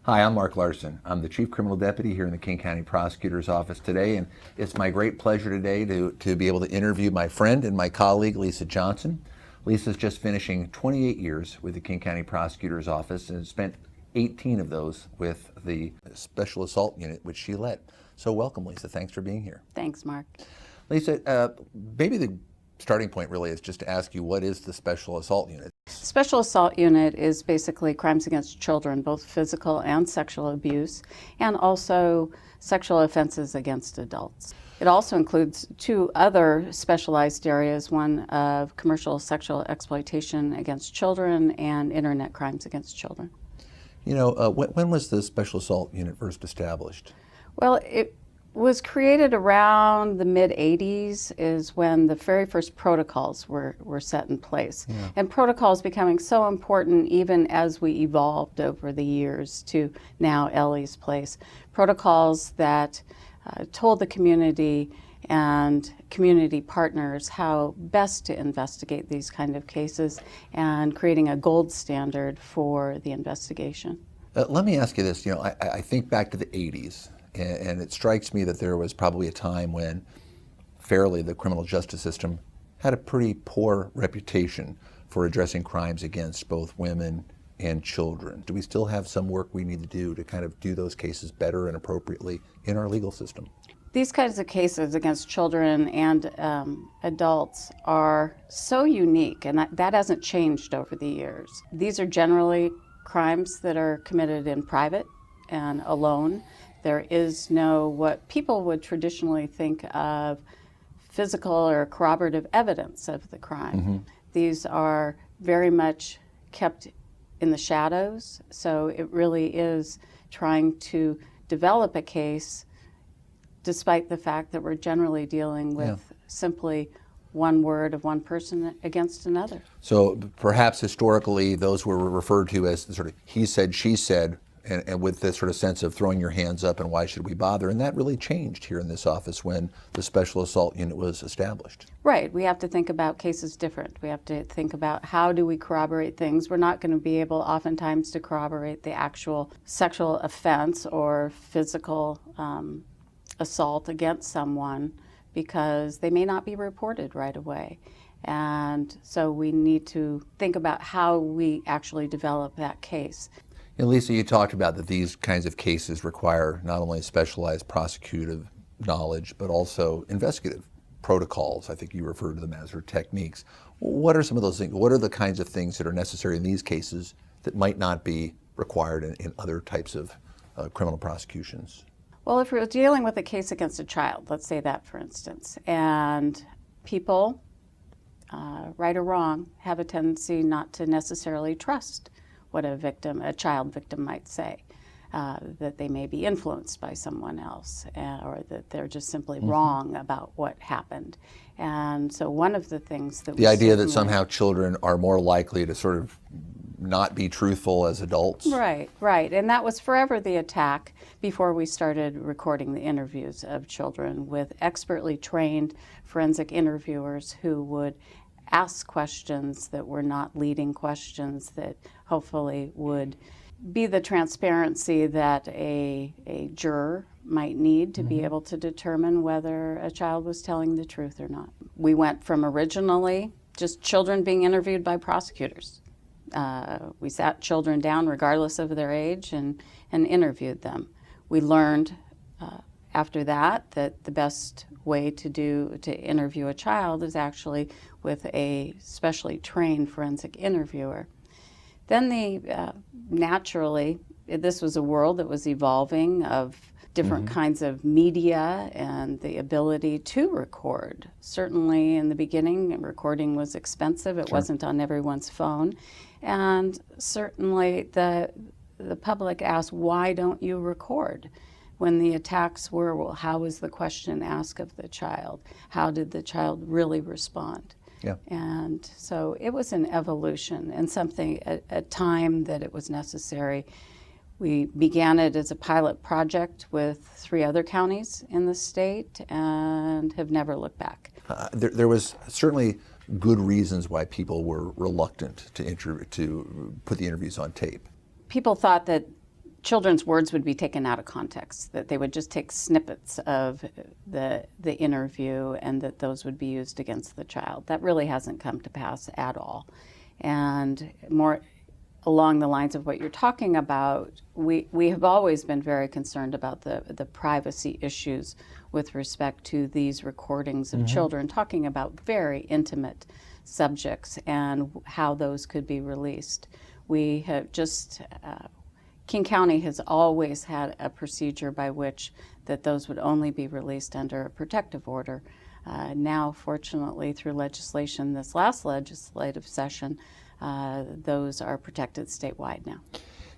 Hi, I'm Mark Larson. I'm the Chief Criminal Deputy here in the King County Prosecutor's Office today, and it's my great pleasure today to be able to interview my friend and my colleague, Lisa Johnson. Lisa's just finishing 28 years with the King County Prosecutor's Office and spent 18 of those with the Special Assault Unit, which she led. So welcome, Lisa. Thanks for being here. Thanks, Mark. Lisa, maybe the starting point really is just to ask you, what is the Special Assault Unit? Special Assault Unit is basically crimes against children, both physical and sexual abuse, and also sexual offenses against adults. It also includes two other specialized areas, one of commercial sexual exploitation against children and internet crimes against children. You know, when was the Special Assault Unit first established? Well, it was created around the mid-'80s is when the very first protocols were set in place. Yeah. And protocols becoming so important even as we evolved over the years to now Ellie's place. Protocols that told the community and community partners how best to investigate these kind of cases and creating a gold standard for the investigation. Let me ask you this. You know, I think back to the 80s. And it strikes me that there was probably a time when, fairly, the criminal justice system had a pretty poor reputation for addressing crimes against both women and children. Do we still have some work we need to do to kind of do those cases better and appropriately in our legal system? These kinds of cases against children and adults are so unique, and that hasn't changed over the years. These are generally crimes that are committed in private and alone. There is no what people would traditionally think of physical or corroborative evidence of the crime. Mm-hmm. These are very much kept in the shadows, so it really is trying to develop a case despite the fact that we're generally dealing with simply one word of one person against another. So perhaps historically those were referred to as sort of he said, she said, and with this sort of sense of throwing your hands up and why should we bother, and that really changed here in this office when the Special Assault Unit was established. Right, we have to think about cases different. We have to think about how do we corroborate things. We're not going to be able oftentimes to corroborate the actual sexual offense or physical assault against someone because they may not be reported right away. And so we need to think about how we actually develop that case. And Lisa, you talked about that these kinds of cases require not only specialized prosecutive knowledge, but also investigative protocols. I think you referred to them as, or techniques. What are some of those things? What are the kinds of things that are necessary in these cases that might not be required in other types of criminal prosecutions? Well, if we're dealing with a case against a child, let's say that for instance, and people, right or wrong, have a tendency not to necessarily trust what a child victim might say, that they may be influenced by someone else, or that they're just simply wrong about what happened. And so one of the things that the idea that somehow children are more likely to sort of not be truthful as adults. Right, right. And that was forever the attack before we started recording the interviews of children with expertly trained forensic interviewers who would ask questions that were not leading questions that hopefully would be the transparency that a juror might need to be able to determine whether a child was telling the truth or not. We went from originally just children being interviewed by prosecutors. We sat children down regardless of their age and interviewed them. We learned after that the best way to interview a child is actually with a specially trained forensic interviewer. Then naturally, this was a world that was evolving of different kinds of media and the ability to record. Certainly in the beginning, recording was expensive. It wasn't on everyone's phone. And certainly the public asked, why don't you record? When the attacks were, well, how was the question asked of the child? How did the child really respond? Yeah. And so it was an evolution and something, a time that it was necessary. We began it as a pilot project with 3 other counties in the state and have never looked back. There was certainly good reasons why people were reluctant to put the interviews on tape. People thought that children's words would be taken out of context, that they would just take snippets of the interview and that those would be used against the child. That really hasn't come to pass at all. And more along the lines of what you're talking about, we have always been very concerned about the privacy issues with respect to these recordings of children talking about very intimate subjects and how those could be released. We have just, King County has always had a procedure by which that those would only be released under a protective order. Now, fortunately, through legislation this last legislative session, those are protected statewide now.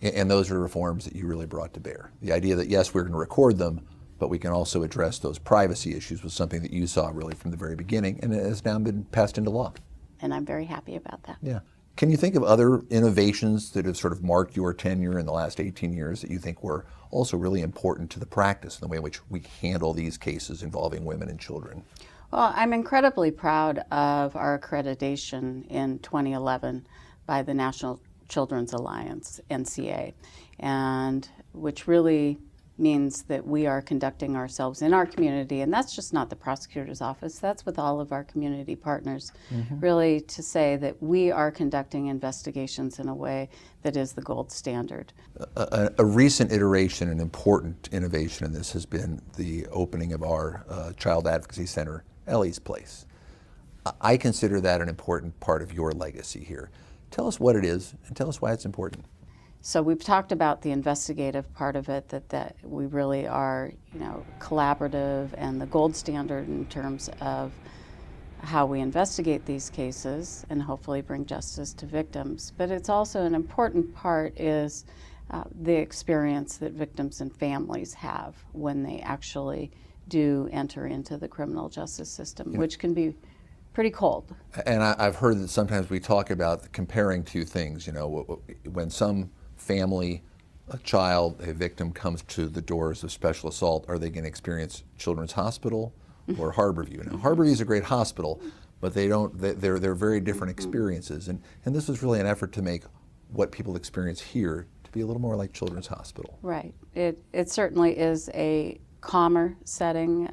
And those are reforms that you really brought to bear. The idea that, yes, we're going to record them, but we can also address those privacy issues was something that you saw really from the very beginning, and it has now been passed into law. And I'm very happy about that. Yeah. Can you think of other innovations that have sort of marked your tenure in the last 18 years that you think were also really important to the practice and the way in which we handle these cases involving women and children? Well, I'm incredibly proud of our accreditation in 2011 by the National Children's Alliance, NCA, and which really means that we are conducting ourselves in our community, and that's just not the prosecutor's office, that's with all of our community partners, really to say that we are conducting investigations in a way that is the gold standard. A recent iteration, an important innovation in this has been the opening of our Child Advocacy Center, Ellie's Place. I consider that an important part of your legacy here. Tell us what it is and tell us why it's important. So we've talked about the investigative part of it, that we really are, collaborative and the gold standard in terms of how we investigate these cases and hopefully bring justice to victims. But it's also an important part is the experience that victims and families have when they actually do enter into the criminal justice system, which can be pretty cold. And I've heard that sometimes we talk about comparing two things. When some family, a child, a victim comes to the doors of special assault, are they going to experience Children's Hospital or Harborview? Now, Harborview is a great hospital, but they're very different experiences. And this was really an effort to make what people experience here to be a little more like Children's Hospital. Right. It certainly is a calmer setting,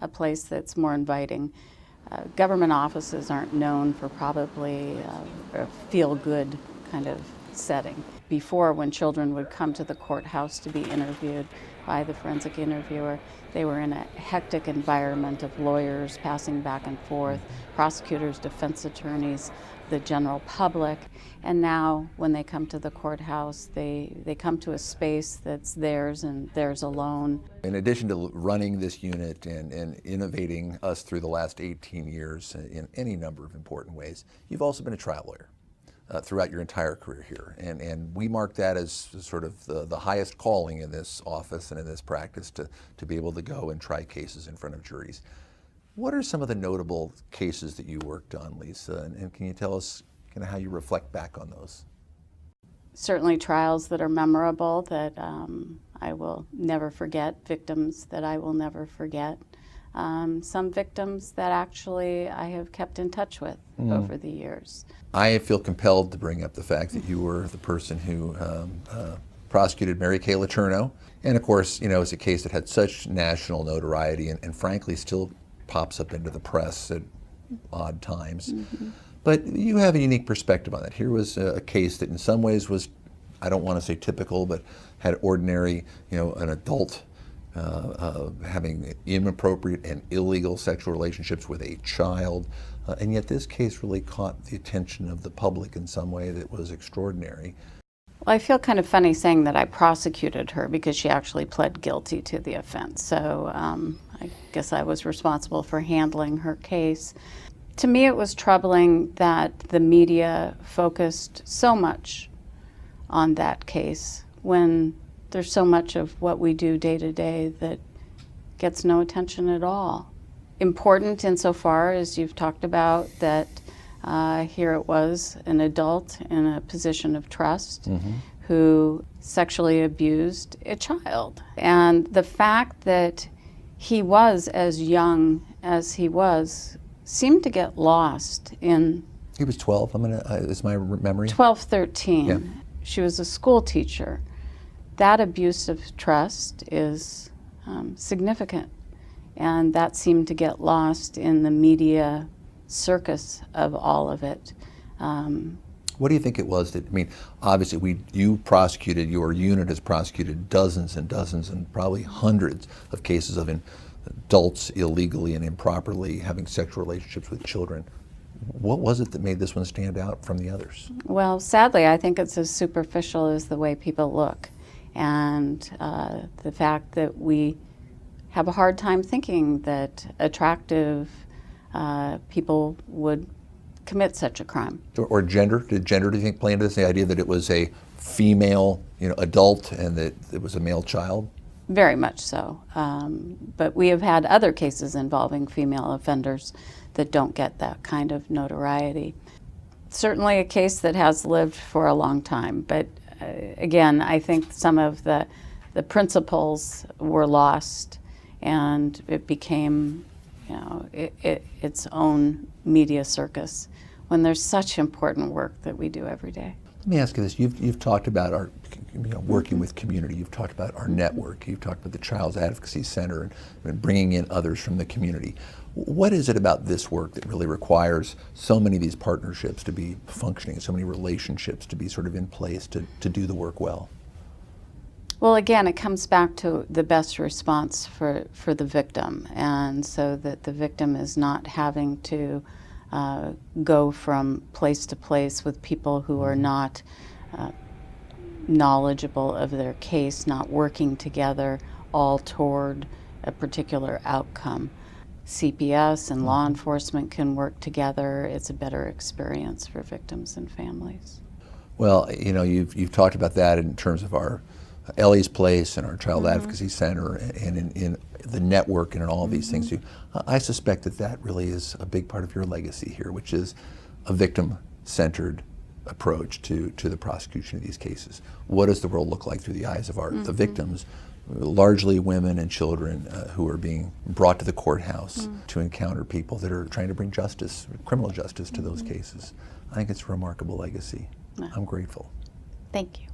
a place that's more inviting. Government offices aren't known for probably a feel-good kind of setting. Before, when children would come to the courthouse to be interviewed by the forensic interviewer, they were in a hectic environment of lawyers passing back and forth, prosecutors, defense attorneys, the general public. And now, when they come to the courthouse, they come to a space that's theirs and theirs alone. In addition to running this unit and innovating us through the last 18 years in any number of important ways, you've also been a trial lawyer throughout your entire career here. And we mark that as sort of the highest calling in this office and in this practice to be able to go and try cases in front of juries. What are some of the notable cases that you worked on, Lisa? And can you tell us kind of how you reflect back on those? Certainly trials that are memorable that I will never forget, victims that I will never forget. Some victims that actually I have kept in touch with over the years. I feel compelled to bring up the fact that you were the person who prosecuted Kay Letourneau. And of course, it's a case that had such national notoriety and frankly still pops up into the press at odd times. But you have a unique perspective on it. Here was a case that in some ways was, I don't want to say typical, but had ordinary, an adult having inappropriate and illegal sexual relationships with a child. And yet this case really caught the attention of the public in some way that was extraordinary. Well, I feel kind of funny saying that I prosecuted her because she actually pled guilty to the offense. So I guess I was responsible for handling her case. To me, it was troubling that the media focused so much on that case when there's so much of what we do day to day that gets no attention at all. Important insofar as you've talked about that here it was an adult in a position of trust who sexually abused a child. And the fact that he was as young as he was seemed to get lost in... He was 12, is my memory? 12, 13. Yeah. She was a school teacher that abuse of trust is significant, and that seemed to get lost in the media circus of all of it. What do you think it was that, I mean, obviously your unit has prosecuted dozens and dozens and probably hundreds of cases of adults illegally and improperly having sexual relationships with children. What was it that made this one stand out from the others? Well, sadly, I think it's as superficial as the way people look, and the fact that we have a hard time thinking that attractive people would commit such a crime. Or gender? Did gender, do you think, play into this? The idea that it was a female, adult, and that it was a male child? Very much so. But we have had other cases involving female offenders that don't get that kind of notoriety. Certainly a case that has lived for a long time, but again, I think some of the principles were lost, and it became, its own media circus when there's such important work that we do every day. Let me ask you this. You've talked about our working with community. You've talked about our network. You've talked about the Child's Advocacy Center and bringing in others from the community. What is it about this work that really requires so many of these partnerships to be functioning, so many relationships to be sort of in place to do the work well? Well, again, it comes back to the best response for the victim, and so that the victim is not having to go from place to place with people who are not knowledgeable of their case, not working together all toward a particular outcome. CPS and law enforcement can work together. It's a better experience for victims and families. Well, you've talked about that in terms of our Ellie's Place and our Child Advocacy Center and in the network and in all of these things. I suspect that really is a big part of your legacy here, which is a victim-centered approach to the prosecution of these cases. What does the world look like through the eyes of the victims, largely women and children who are being brought to the courthouse to encounter people that are trying to bring justice, criminal justice, to those cases? I think it's a remarkable legacy. I'm grateful. Thank you.